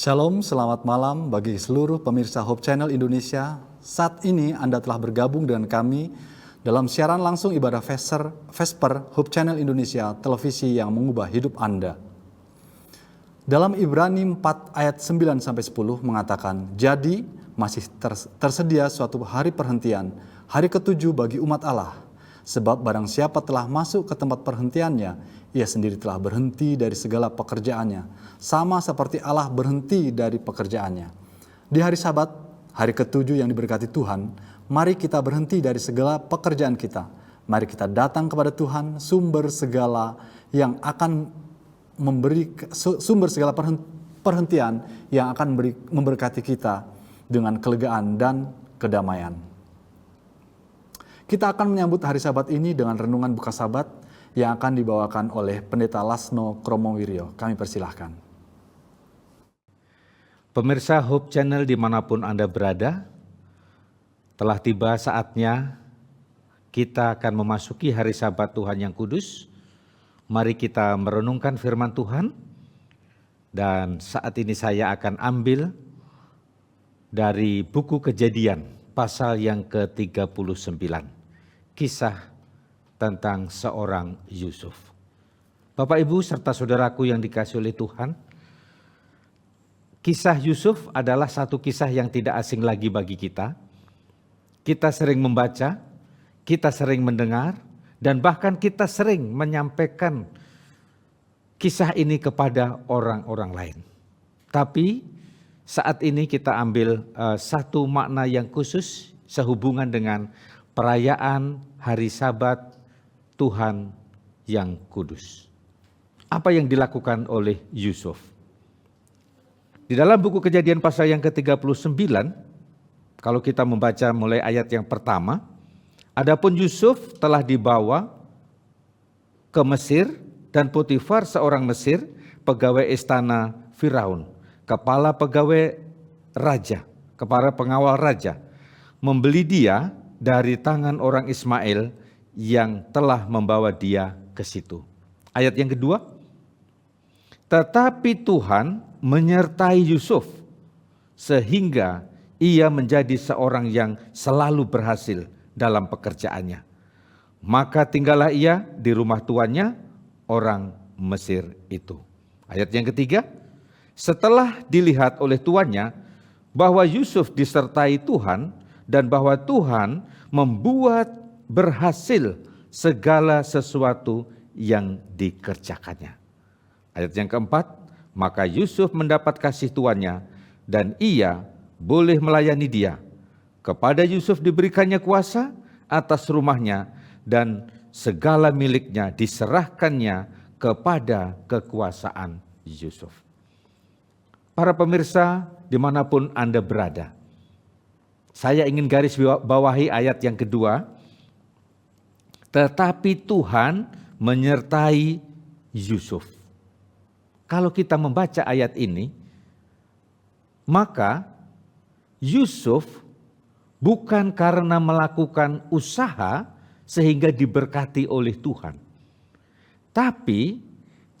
Shalom, selamat malam bagi seluruh pemirsa Hope Channel Indonesia. Saat ini Anda telah bergabung dengan kami dalam siaran langsung ibadah Vesper Hope Channel Indonesia, televisi yang mengubah hidup Anda. Dalam Ibrani 4 ayat 9-10 mengatakan, jadi masih tersedia suatu hari perhentian, hari ketujuh bagi umat Allah. Sebab barang siapa telah masuk ke tempat perhentiannya, ia sendiri telah berhenti dari segala pekerjaannya, sama seperti Allah berhenti dari pekerjaannya. Di hari Sabat, hari ketujuh yang diberkati Tuhan, mari kita berhenti dari segala pekerjaan kita. Mari kita datang kepada Tuhan, sumber segala yang akan sumber segala perhentian yang akan memberkati kita dengan kelegaan dan kedamaian. Kita akan menyambut hari Sabat ini dengan renungan buka Sabat yang akan dibawakan oleh Pendeta Lasno Kromowiryo. Kami persilahkan. Pemirsa Hope Channel dimanapun Anda berada, telah tiba saatnya kita akan memasuki hari Sabat Tuhan yang kudus. Mari kita merenungkan firman Tuhan, dan saat ini saya akan ambil dari buku Kejadian pasal yang ke-39. Kisah tentang seorang Yusuf. Bapak, Ibu, serta saudaraku yang dikasihi oleh Tuhan, kisah Yusuf adalah satu kisah yang tidak asing lagi bagi kita. Kita sering membaca, kita sering mendengar, dan bahkan kita sering menyampaikan kisah ini kepada orang-orang lain. Tapi saat ini kita ambil satu makna yang khusus sehubungan dengan perayaan hari Sabat Tuhan yang kudus. Apa yang dilakukan oleh Yusuf? Di dalam buku Kejadian pasal yang ke-39, kalau kita membaca mulai ayat yang pertama, adapun Yusuf telah dibawa ke Mesir dan Potifar seorang Mesir, pegawai istana Firaun, kepala pegawai raja, kepala pengawal raja, membeli dia dari tangan orang Ismail yang telah membawa dia ke situ. Ayat yang kedua, tetapi Tuhan menyertai Yusuf sehingga ia menjadi seorang yang selalu berhasil dalam pekerjaannya. Maka tinggallah ia di rumah tuannya, orang Mesir itu. Ayat yang ketiga, setelah dilihat oleh tuannya bahwa Yusuf disertai Tuhan dan bahwa Tuhan membuat berhasil segala sesuatu yang dikerjakannya. Ayat yang keempat, maka Yusuf mendapat kasih tuannya dan ia boleh melayani dia. Kepada Yusuf diberikannya kuasa atas rumahnya dan segala miliknya diserahkannya kepada kekuasaan Yusuf. Para pemirsa dimanapun Anda berada, saya ingin garis bawahi ayat yang kedua. Tetapi Tuhan menyertai Yusuf. Kalau kita membaca ayat ini, maka Yusuf bukan karena melakukan usaha sehingga diberkati oleh Tuhan. Tapi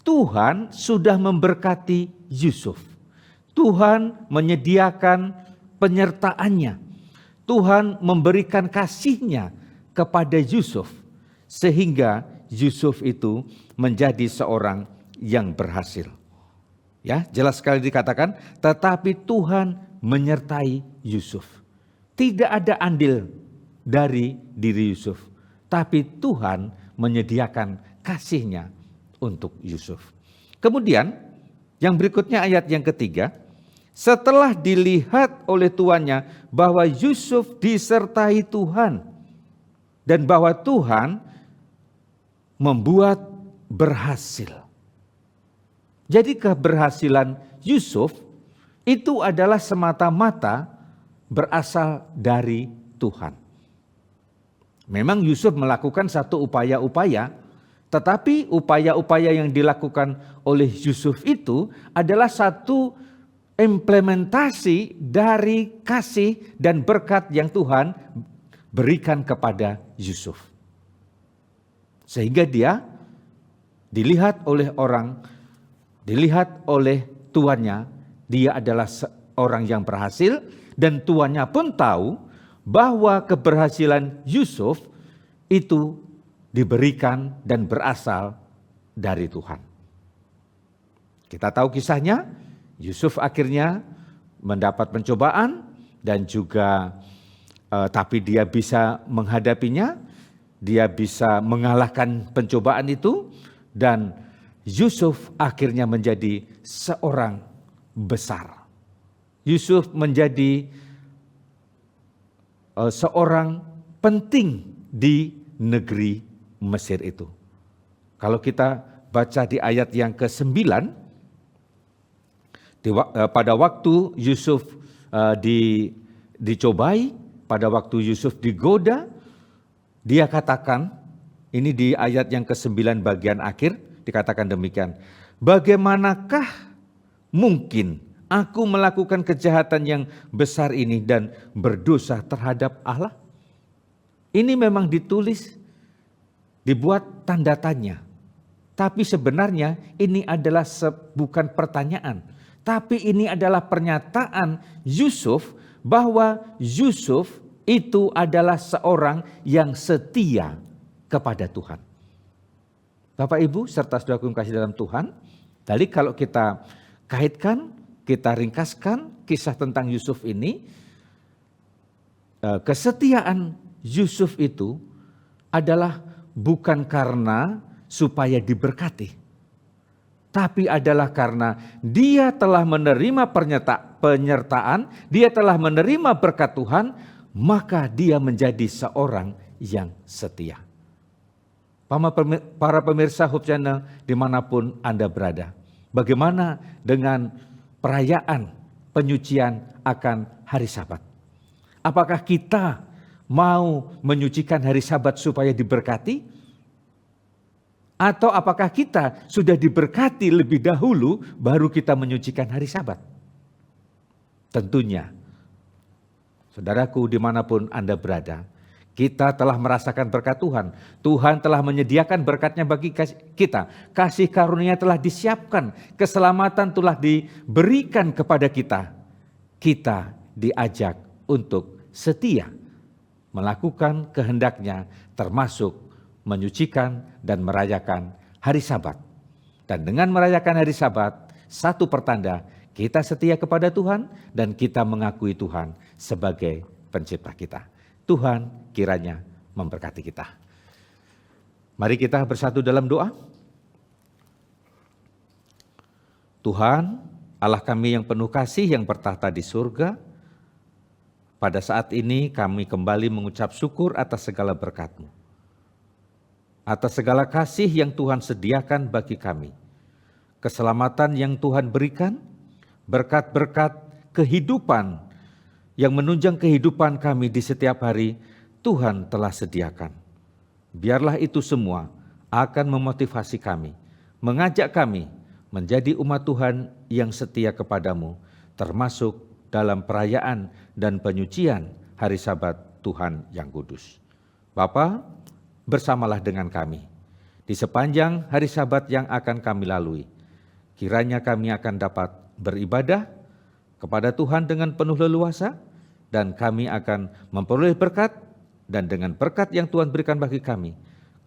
Tuhan sudah memberkati Yusuf. Tuhan menyediakan penyertaannya. Tuhan memberikan kasih-Nya kepada Yusuf sehingga Yusuf itu menjadi seorang yang berhasil. Ya, jelas sekali dikatakan, tetapi Tuhan menyertai Yusuf. Tidak ada andil dari diri Yusuf, tapi Tuhan menyediakan kasih-Nya untuk Yusuf. Kemudian yang berikutnya ayat yang ketiga, setelah dilihat oleh tuannya bahwa Yusuf disertai Tuhan dan bahwa Tuhan membuat berhasil. Jadi keberhasilan Yusuf itu adalah semata-mata berasal dari Tuhan. Memang Yusuf melakukan satu upaya-upaya, tetapi upaya-upaya yang dilakukan oleh Yusuf itu adalah satu implementasi dari kasih dan berkat yang Tuhan berikan kepada Yusuf. Sehingga dia dilihat oleh orang, dilihat oleh tuannya, dia adalah seorang yang berhasil, dan tuannya pun tahu bahwa keberhasilan Yusuf itu diberikan dan berasal dari Tuhan. Kita tahu kisahnya, Yusuf akhirnya mendapat pencobaan dan juga tapi dia bisa menghadapinya, dia bisa mengalahkan pencobaan itu, dan Yusuf akhirnya menjadi seorang besar. Yusuf menjadi seorang penting di negeri Mesir itu. Kalau kita baca di ayat yang ke-9, pada waktu Yusuf dicobai, pada waktu Yusuf digoda, dia katakan, ini di ayat yang ke-9 bagian akhir, dikatakan demikian, bagaimanakah mungkin aku melakukan kejahatan yang besar ini dan berdosa terhadap Allah? Ini memang ditulis, dibuat tanda tanya. Tapi sebenarnya ini adalah bukan pertanyaan. Tapi ini adalah pernyataan Yusuf bahwa Yusuf itu adalah seorang yang setia kepada Tuhan. Bapak Ibu serta saudaraku yang kasih dalam Tuhan, tadi kalau kita kaitkan, kita ringkaskan kisah tentang Yusuf ini, kesetiaan Yusuf itu adalah bukan karena supaya diberkati, tapi adalah karena dia telah menerima penyertaan, dia telah menerima berkat Tuhan, maka dia menjadi seorang yang setia. Para pemirsa Hope Channel dimanapun Anda berada, bagaimana dengan perayaan penyucian akan hari Sabat? Apakah kita mau menyucikan hari Sabat supaya diberkati? Atau apakah kita sudah diberkati lebih dahulu baru kita menyucikan hari Sabat? Tentunya, saudaraku dimanapun Anda berada, kita telah merasakan berkat Tuhan. Tuhan telah menyediakan berkatnya bagi kita. Kasih karunia telah disiapkan, keselamatan telah diberikan kepada kita. Kita diajak untuk setia melakukan kehendaknya, termasuk menyucikan dan merayakan hari Sabat. Dan dengan merayakan hari Sabat, satu pertanda kita setia kepada Tuhan dan kita mengakui Tuhan sebagai pencipta kita. Tuhan kiranya memberkati kita. Mari kita bersatu dalam doa. Tuhan, Allah kami yang penuh kasih yang bertahta di surga, pada saat ini kami kembali mengucap syukur atas segala berkat-Mu, atas segala kasih yang Tuhan sediakan bagi kami, keselamatan yang Tuhan berikan, berkat-berkat kehidupan yang menunjang kehidupan kami di setiap hari, Tuhan telah sediakan. Biarlah itu semua akan memotivasi kami, mengajak kami menjadi umat Tuhan yang setia kepadamu, termasuk dalam perayaan dan penyucian hari Sabat Tuhan yang kudus. Bapa, bersamalah dengan kami di sepanjang hari Sabat yang akan kami lalui. Kiranya kami akan dapat beribadah kepada Tuhan dengan penuh leluasa, dan kami akan memperoleh berkat, dan dengan berkat yang Tuhan berikan bagi kami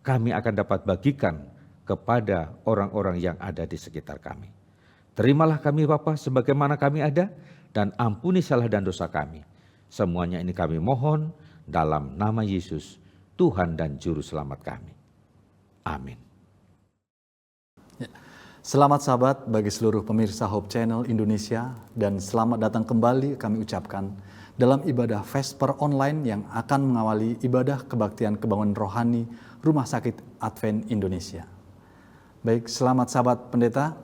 akan dapat bagikan kepada orang-orang yang ada di sekitar kami. Terimalah kami Bapa sebagaimana kami ada, dan ampuni salah dan dosa kami. Semuanya ini kami mohon dalam nama Yesus, Tuhan dan Juru Selamat kami. Amin. Selamat Sabat bagi seluruh pemirsa Hope Channel Indonesia, dan selamat datang kembali kami ucapkan dalam ibadah Vesper online yang akan mengawali ibadah kebaktian kebangunan rohani Rumah Sakit Advent Indonesia. Baik, selamat Sabat Pendeta.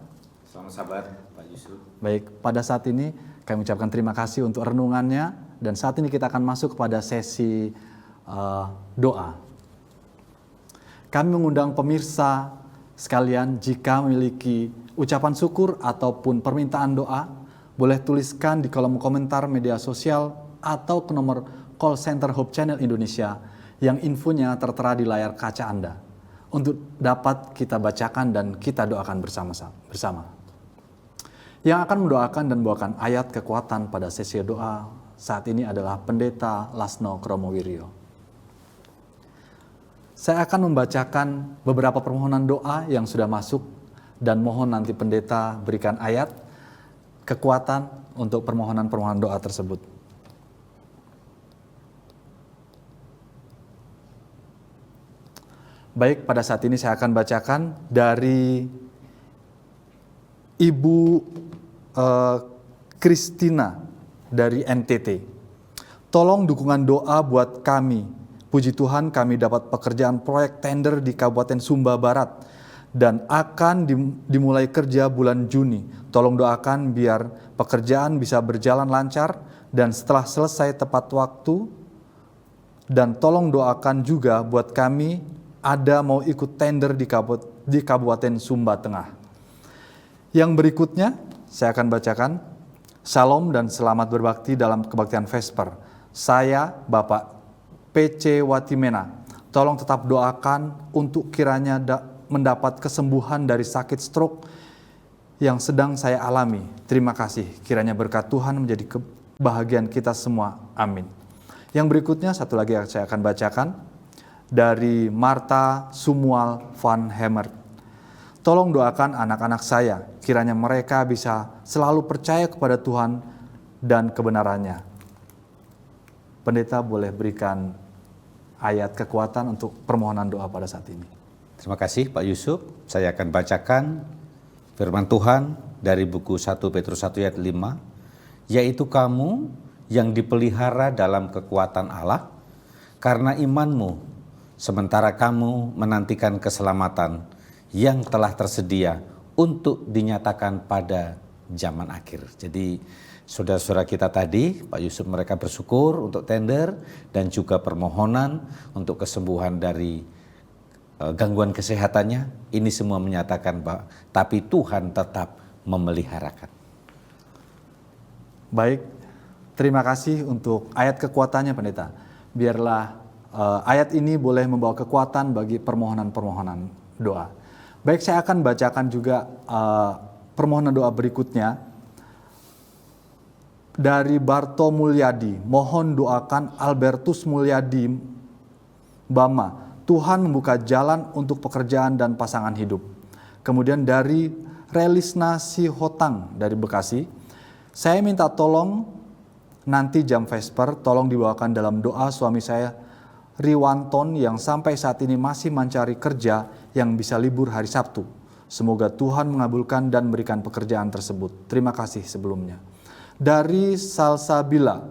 Selamat Sabat Pak Yusuf. Baik, pada saat ini kami ucapkan terima kasih untuk renungannya, dan saat ini kita akan masuk kepada sesi doa. Kami mengundang pemirsa sekalian, jika memiliki ucapan syukur ataupun permintaan doa, boleh tuliskan di kolom komentar media sosial atau ke nomor call center Hope Channel Indonesia yang infonya tertera di layar kaca Anda, untuk dapat kita bacakan dan kita doakan bersama. Yang akan mendoakan dan membawakan ayat kekuatan pada sesi doa saat ini adalah Pendeta Lasno Kromowiryo. Saya akan membacakan beberapa permohonan doa yang sudah masuk dan mohon nanti pendeta berikan ayat kekuatan untuk permohonan-permohonan doa tersebut. Baik, pada saat ini saya akan bacakan dari Ibu Kristina dari NTT. Tolong dukungan doa buat kami. Puji Tuhan kami dapat pekerjaan proyek tender di Kabupaten Sumba Barat dan akan dimulai kerja bulan Juni. Tolong doakan biar pekerjaan bisa berjalan lancar dan setelah selesai tepat waktu. Dan tolong doakan juga buat kami ada mau ikut tender di Kabupaten Sumba Tengah. Yang berikutnya saya akan bacakan. Shalom dan selamat berbakti dalam kebaktian Vesper. Saya Bapak PC Watimena. Tolong tetap doakan untuk kiranya mendapat kesembuhan dari sakit stroke yang sedang saya alami. Terima kasih. Kiranya berkat Tuhan menjadi kebahagiaan kita semua. Amin. Yang berikutnya satu lagi yang saya akan bacakan dari Marta Sumual van Hemert. Tolong doakan anak-anak saya, kiranya mereka bisa selalu percaya kepada Tuhan dan kebenarannya. Pendeta boleh berikan ayat kekuatan untuk permohonan doa pada saat ini. Terima kasih Pak Yusuf. Saya akan bacakan firman Tuhan dari buku 1 Petrus 1 ayat 5. Yaitu kamu yang dipelihara dalam kekuatan Allah karena imanmu, sementara kamu menantikan keselamatan yang telah tersedia untuk dinyatakan pada zaman akhir. Jadi saudara-saudara kita tadi, Pak Yusuf mereka bersyukur untuk tender dan juga permohonan untuk kesembuhan dari gangguan kesehatannya. Ini semua menyatakan bahwa tapi Tuhan tetap memeliharakan. Baik, terima kasih untuk ayat kekuatannya pendeta. Biarlah ayat ini boleh membawa kekuatan bagi permohonan-permohonan doa. Baik, saya akan bacakan juga permohonan doa berikutnya dari Barto Mulyadi. Mohon doakan Albertus Mulyadi Bama. Tuhan membuka jalan untuk pekerjaan dan pasangan hidup. Kemudian dari Relisna Sihotang dari Bekasi. Saya minta tolong nanti jam Vesper tolong dibawakan dalam doa suami saya Riwanton yang sampai saat ini masih mencari kerja yang bisa libur hari Sabtu. Semoga Tuhan mengabulkan dan memberikan pekerjaan tersebut. Terima kasih sebelumnya. Dari Salsabila,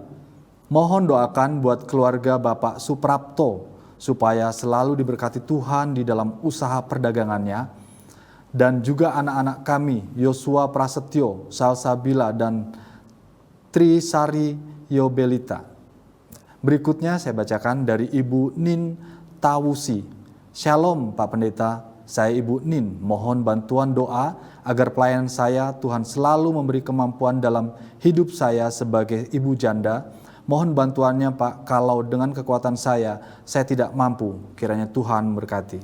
mohon doakan buat keluarga Bapak Suprapto supaya selalu diberkati Tuhan di dalam usaha perdagangannya dan juga anak-anak kami Yosua Prasetyo, Salsabila dan Trisari Yobelita. Berikutnya saya bacakan dari Ibu Nin Tawusi. Shalom Pak Pendeta, saya Ibu Nin. Mohon bantuan doa agar pelayan saya Tuhan selalu memberi kemampuan dalam hidup saya sebagai ibu janda. Mohon bantuannya Pak, kalau dengan kekuatan saya tidak mampu. Kiranya Tuhan berkati.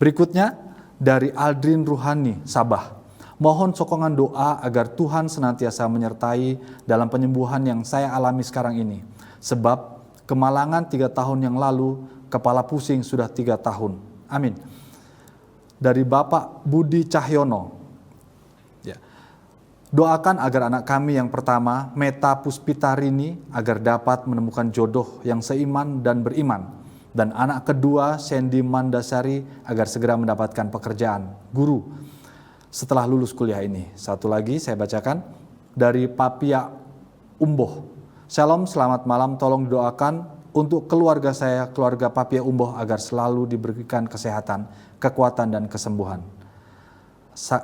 Berikutnya dari Aldrin Ruhani, Sabah. Mohon sokongan doa agar Tuhan senantiasa menyertai dalam penyembuhan yang saya alami sekarang ini. Sebab kemalangan 3 tahun yang lalu, kepala pusing sudah 3 tahun. Amin. Dari Bapak Budi Cahyono. Ya. Doakan agar anak kami yang pertama, Meta Puspitarini, agar dapat menemukan jodoh yang seiman dan beriman. Dan anak kedua, Sandy Mandasari, agar segera mendapatkan pekerjaan guru setelah lulus kuliah ini. Satu lagi saya bacakan dari Papia Umboh. Shalom, selamat malam, tolong didoakan untuk keluarga saya, keluarga Papia Umboh agar selalu diberikan kesehatan, kekuatan dan kesembuhan.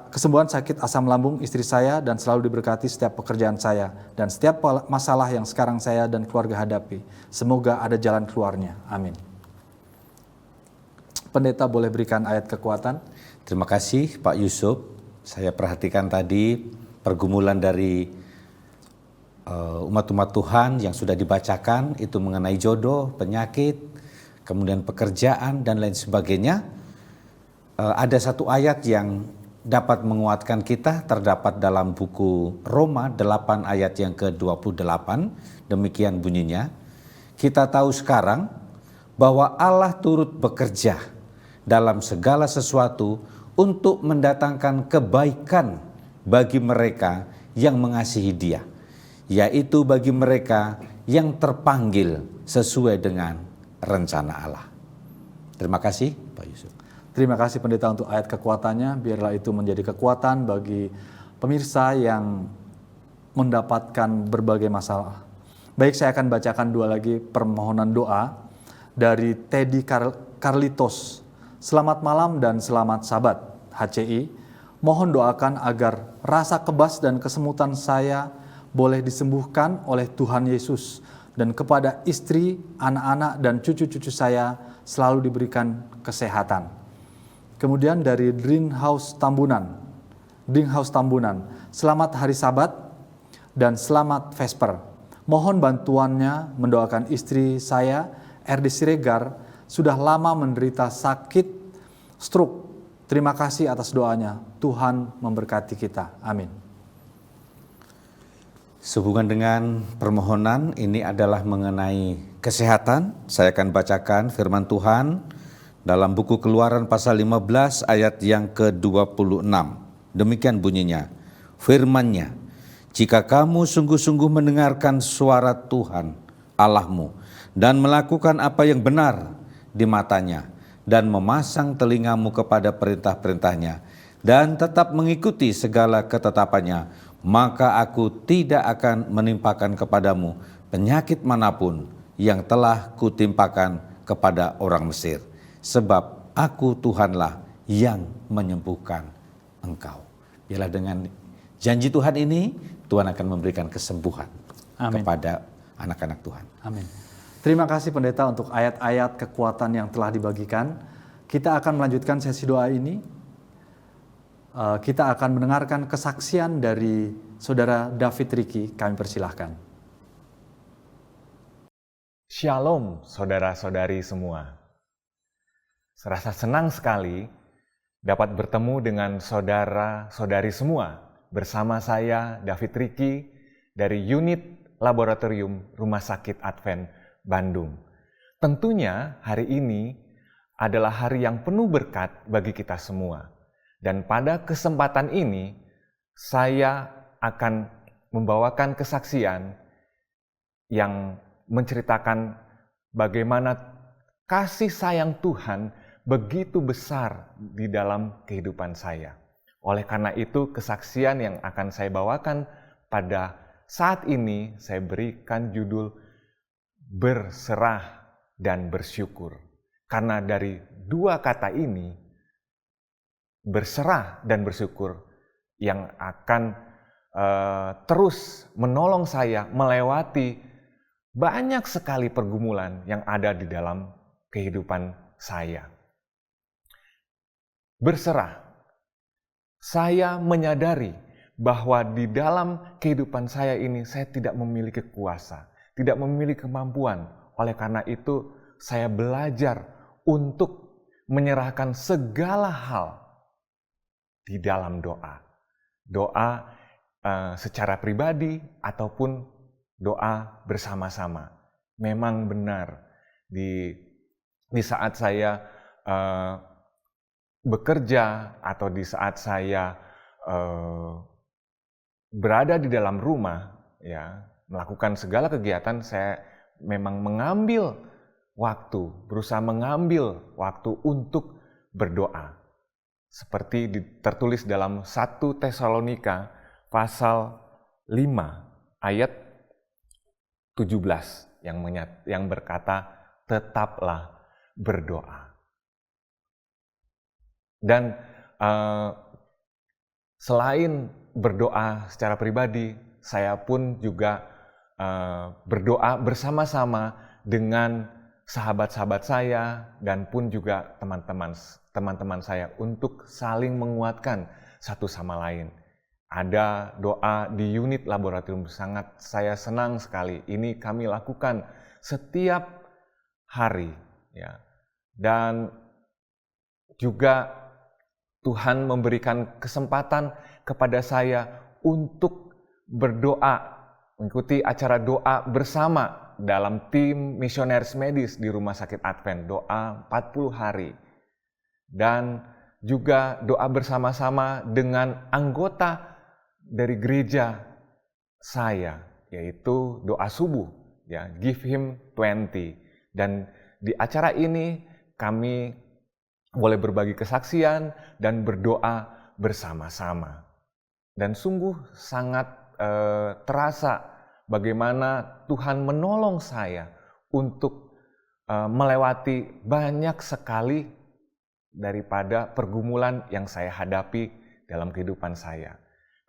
Kesembuhan sakit asam lambung istri saya dan selalu diberkati setiap pekerjaan saya dan setiap masalah yang sekarang saya dan keluarga hadapi. Semoga ada jalan keluarnya. Amin. Pendeta boleh berikan ayat kekuatan. Terima kasih Pak Yusuf. Saya perhatikan tadi pergumulan dari umat-umat Tuhan yang sudah dibacakan itu mengenai jodoh, penyakit, kemudian pekerjaan dan lain sebagainya. Ada satu ayat yang dapat menguatkan kita terdapat dalam buku Roma 8 ayat yang ke-28. Demikian bunyinya, kita tahu sekarang bahwa Allah turut bekerja dalam segala sesuatu untuk mendatangkan kebaikan bagi mereka yang mengasihi Dia, yaitu bagi mereka yang terpanggil sesuai dengan rencana Allah. Terima kasih Pak Yusuf. Terima kasih pendeta untuk ayat kekuatannya, biarlah itu menjadi kekuatan bagi pemirsa yang mendapatkan berbagai masalah. Baik, saya akan bacakan dua lagi permohonan doa dari Teddy Carlitos. Selamat malam dan selamat Sabat HCI. Mohon doakan agar rasa kebas dan kesemutan saya boleh disembuhkan oleh Tuhan Yesus, dan kepada istri, anak-anak, dan cucu-cucu saya selalu diberikan kesehatan. Kemudian dari Dringhouse Tambunan, selamat hari Sabat dan selamat Vesper. Mohon bantuannya mendoakan istri saya, RD Siregar, sudah lama menderita sakit stroke. Terima kasih atas doanya. Tuhan memberkati kita. Amin. Sehubungan dengan permohonan ini adalah mengenai kesehatan. Saya akan bacakan firman Tuhan dalam buku Keluaran pasal 15 ayat yang ke-26. Demikian bunyinya, firman-Nya, jika kamu sungguh-sungguh mendengarkan suara Tuhan Allahmu dan melakukan apa yang benar di matanya dan memasang telingamu kepada perintah-perintahnya dan tetap mengikuti segala ketetapannya, maka aku tidak akan menimpakan kepadamu penyakit manapun yang telah kutimpakan kepada orang Mesir. Sebab aku Tuhanlah yang menyembuhkan engkau. Biarlah dengan janji Tuhan ini, Tuhan akan memberikan kesembuhan kepada anak-anak Tuhan. Amin. Terima kasih pendeta untuk ayat-ayat kekuatan yang telah dibagikan. Kita akan melanjutkan sesi doa ini. Kita akan mendengarkan kesaksian dari Saudara David Riki. Kami persilahkan. Shalom saudara-saudari semua. Serasa senang sekali dapat bertemu dengan saudara-saudari semua bersama saya David Riki dari unit Laboratorium Rumah Sakit Advent Bandung. Tentunya hari ini adalah hari yang penuh berkat bagi kita semua. Dan pada kesempatan ini saya akan membawakan kesaksian yang menceritakan bagaimana kasih sayang Tuhan begitu besar di dalam kehidupan saya. Oleh karena itu, kesaksian yang akan saya bawakan pada saat ini saya berikan judul berserah dan bersyukur. Karena dari dua kata ini, berserah dan bersyukur, yang akan terus menolong saya melewati banyak sekali pergumulan yang ada di dalam kehidupan saya. Berserah. Saya menyadari bahwa di dalam kehidupan saya ini saya tidak memiliki kuasa, tidak memiliki kemampuan. Oleh karena itu saya belajar untuk menyerahkan segala hal di dalam doa. Doa secara pribadi ataupun doa bersama-sama. Memang benar di saat saya bekerja atau di saat saya berada di dalam rumah, ya, melakukan segala kegiatan, saya memang berusaha mengambil waktu untuk berdoa. Seperti tertulis dalam 1 Tesalonika pasal 5 ayat 17 yang berkata, tetaplah berdoa. Dan selain berdoa secara pribadi, saya pun juga berdoa bersama-sama dengan sahabat-sahabat saya dan pun juga teman-teman saya untuk saling menguatkan satu sama lain. Ada doa di unit laboratorium, sangat saya senang sekali. Ini kami lakukan setiap hari, ya. Dan juga Tuhan memberikan kesempatan kepada saya untuk berdoa, mengikuti acara doa bersama dalam tim misionaris medis di Rumah Sakit Advent, doa 40 hari. Dan juga doa bersama-sama dengan anggota dari gereja saya, yaitu doa subuh, ya, Give Him 20. Dan di acara ini kami boleh berbagi kesaksian dan berdoa bersama-sama. Dan sungguh sangat terasa bagaimana Tuhan menolong saya untuk melewati banyak sekali daripada pergumulan yang saya hadapi dalam kehidupan saya.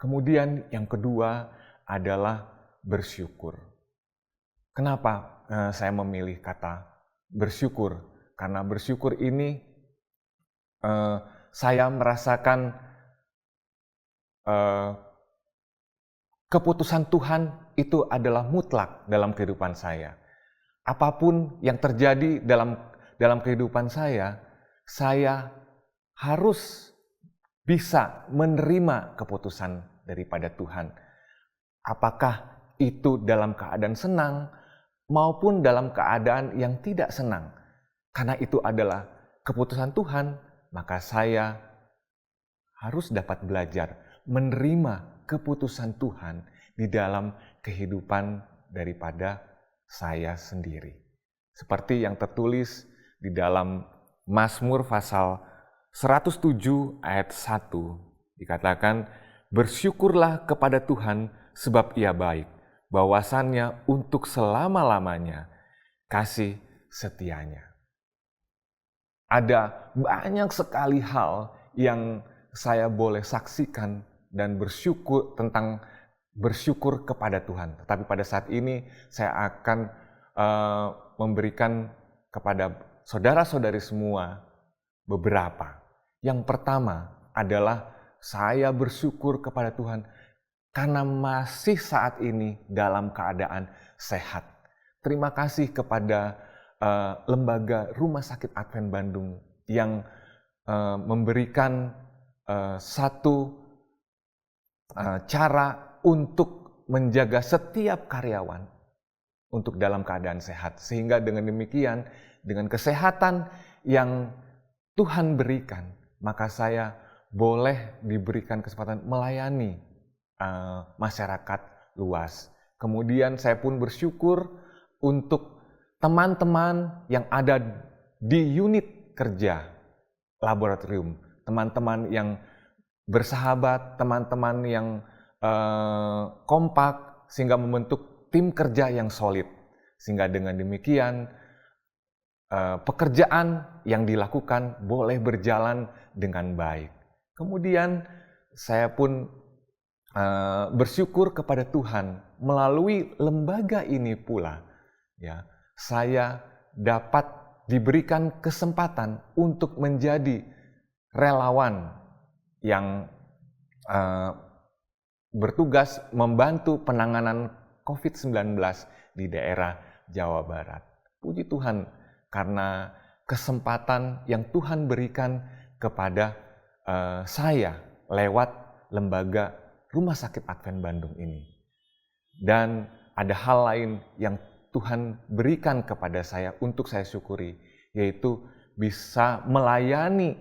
Kemudian yang kedua adalah bersyukur. Kenapa saya memilih kata bersyukur? Karena bersyukur ini saya merasakan keputusan Tuhan itu adalah mutlak dalam kehidupan saya. Apapun yang terjadi dalam kehidupan saya harus bisa menerima keputusan daripada Tuhan. Apakah itu dalam keadaan senang maupun dalam keadaan yang tidak senang. Karena itu adalah keputusan Tuhan, maka saya harus dapat belajar menerima keputusan Tuhan di dalam kehidupan daripada saya sendiri. Seperti yang tertulis di dalam Mazmur pasal 107 ayat 1 dikatakan, bersyukurlah kepada Tuhan sebab Ia baik, bahwasannya untuk selama-lamanya kasih setianya. Ada banyak sekali hal yang saya boleh saksikan dan bersyukur tentang bersyukur kepada Tuhan. Tetapi pada saat ini saya akan memberikan kepada saudara-saudari semua beberapa. Yang pertama adalah saya bersyukur kepada Tuhan karena masih saat ini dalam keadaan sehat. Terima kasih kepada lembaga Rumah Sakit Advent Bandung yang memberikan satu cara untuk menjaga setiap karyawan untuk dalam keadaan sehat. Sehingga dengan demikian, dengan kesehatan yang Tuhan berikan, maka saya boleh diberikan kesempatan melayani masyarakat luas. Kemudian saya pun bersyukur untuk teman-teman yang ada di unit kerja laboratorium, teman-teman yang bersahabat, teman-teman yang kompak sehingga membentuk tim kerja yang solid. Sehingga dengan demikian pekerjaan yang dilakukan boleh berjalan dengan baik. Kemudian saya pun bersyukur kepada Tuhan melalui lembaga ini pula, ya, saya dapat diberikan kesempatan untuk menjadi relawan yang bertugas membantu penanganan COVID-19 di daerah Jawa Barat. Puji Tuhan karena kesempatan yang Tuhan berikan kepada saya lewat lembaga Rumah Sakit Advent Bandung ini. Dan ada hal lain yang Tuhan berikan kepada saya untuk saya syukuri, yaitu bisa melayani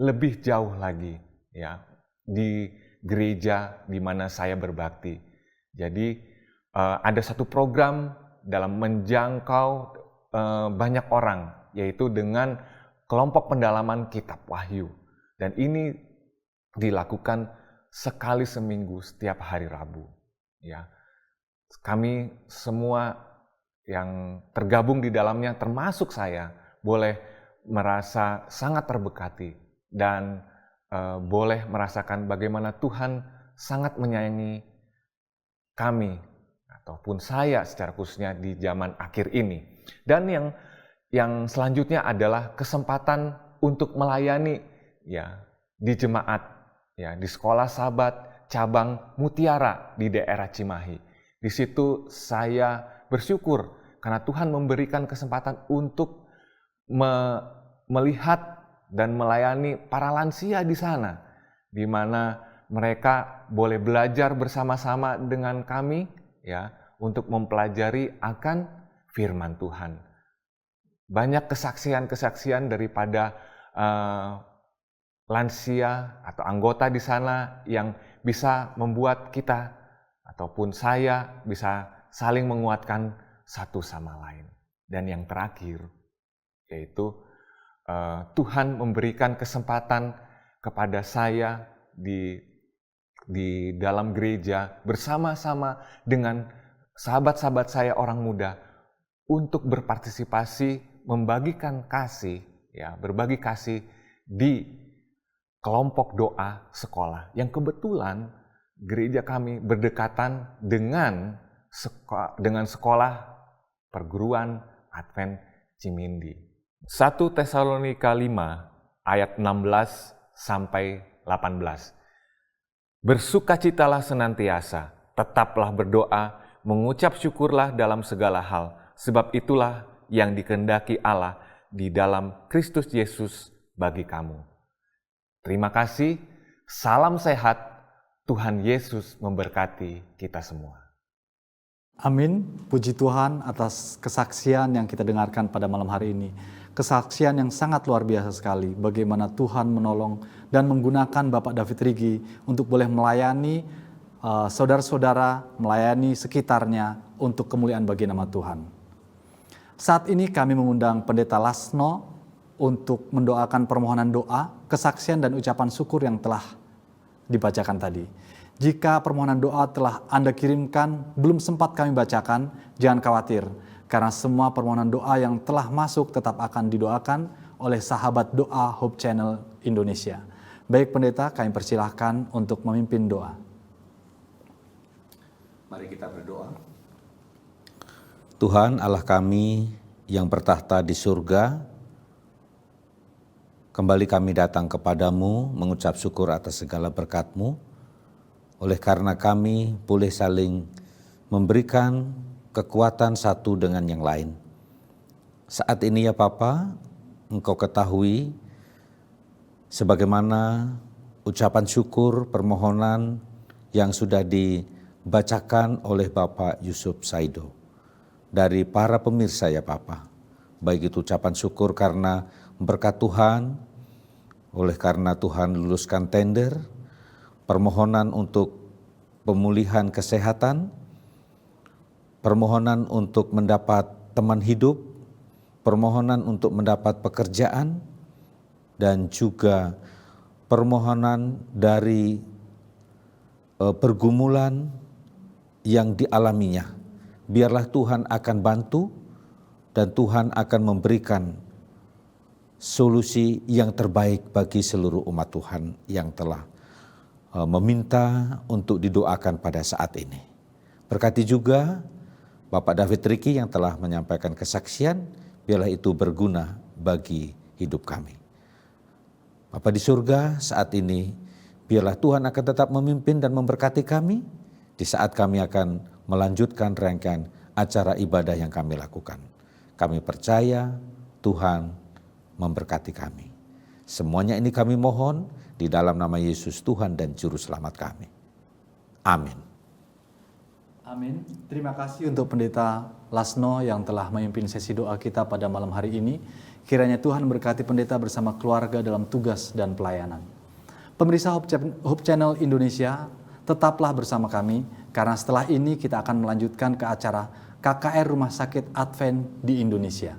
lebih jauh lagi, ya, di gereja di mana saya berbakti. Jadi ada satu program dalam menjangkau banyak orang, yaitu dengan kelompok pendalaman Kitab Wahyu. Dan ini dilakukan sekali seminggu setiap hari Rabu. Ya, kami semua yang tergabung di dalamnya, termasuk saya, boleh merasa sangat terberkati dan boleh merasakan bagaimana Tuhan sangat menyayangi kami ataupun saya secara khususnya di zaman akhir ini. Dan yang selanjutnya adalah kesempatan untuk melayani, ya, di jemaat, ya, di Sekolah Sahabat cabang Mutiara di daerah Cimahi. Di situ saya bersyukur karena Tuhan memberikan kesempatan untuk melihat dan melayani para lansia di sana, di mana mereka boleh belajar bersama-sama dengan kami ya untuk mempelajari akan firman Tuhan. Banyak kesaksian-kesaksian daripada lansia atau anggota di sana yang bisa membuat kita ataupun saya bisa saling menguatkan satu sama lain. Dan yang terakhir, yaitu Tuhan memberikan kesempatan kepada saya di dalam gereja bersama-sama dengan sahabat-sahabat saya orang muda untuk berpartisipasi membagikan kasih, ya, berbagi kasih di kelompok doa sekolah yang kebetulan gereja kami berdekatan dengan sekolah perguruan Advent Cimindi. 1 Tesalonika 5 ayat 16 sampai 18. Bersukacitalah senantiasa, tetaplah berdoa, mengucap syukurlah dalam segala hal, sebab itulah yang dikehendaki Allah di dalam Kristus Yesus bagi kamu. Terima kasih, salam sehat, Tuhan Yesus memberkati kita semua. Amin. Puji Tuhan atas kesaksian yang kita dengarkan pada malam hari ini. Kesaksian yang sangat luar biasa sekali. Bagaimana Tuhan menolong dan menggunakan Bapak David Rigi untuk boleh melayani saudara-saudara, melayani sekitarnya untuk kemuliaan bagi nama Tuhan. Saat ini kami mengundang Pendeta Lasno untuk mendoakan permohonan doa, kesaksian dan ucapan syukur yang telah dibacakan tadi. Jika permohonan doa telah Anda kirimkan, belum sempat kami bacakan, jangan khawatir. Karena semua permohonan doa yang telah masuk tetap akan didoakan oleh sahabat doa Hope Channel Indonesia. Baik pendeta, kami persilahkan untuk memimpin doa. Mari kita berdoa. Tuhan Allah kami yang bertahta di surga, kembali kami datang kepadamu mengucap syukur atas segala berkat-Mu. Oleh karena kami boleh saling memberikan kekuatan satu dengan yang lain. Saat ini ya Bapa, Engkau ketahui sebagaimana ucapan syukur permohonan yang sudah dibacakan oleh Bapak Yusuf Saido. Dari para pemirsa ya Bapa, baik itu ucapan syukur karena berkat Tuhan, oleh karena Tuhan luluskan tender, permohonan untuk pemulihan kesehatan, permohonan untuk mendapat teman hidup, permohonan untuk mendapat pekerjaan, dan juga permohonan dari pergumulan yang dialaminya. Biarlah Tuhan akan bantu dan Tuhan akan memberikan solusi yang terbaik bagi seluruh umat Tuhan yang telah meminta untuk didoakan pada saat ini. Berkati juga Bapak David Riki yang telah menyampaikan kesaksian, biarlah itu berguna bagi hidup kami. Bapa di surga, saat ini biarlah Tuhan akan tetap memimpin dan memberkati kami di saat kami akan melanjutkan rangkaian acara ibadah yang kami lakukan. Kami percaya Tuhan memberkati kami. Semuanya ini kami mohon di dalam nama Yesus Tuhan dan Juru Selamat kami. Amin. Amin. Terima kasih untuk Pendeta Lasno yang telah memimpin sesi doa kita pada malam hari ini. Kiranya Tuhan berkati pendeta bersama keluarga dalam tugas dan pelayanan. Pemirsa Hope Channel Indonesia, tetaplah bersama kami karena setelah ini kita akan melanjutkan ke acara KKR Rumah Sakit Advent di Indonesia.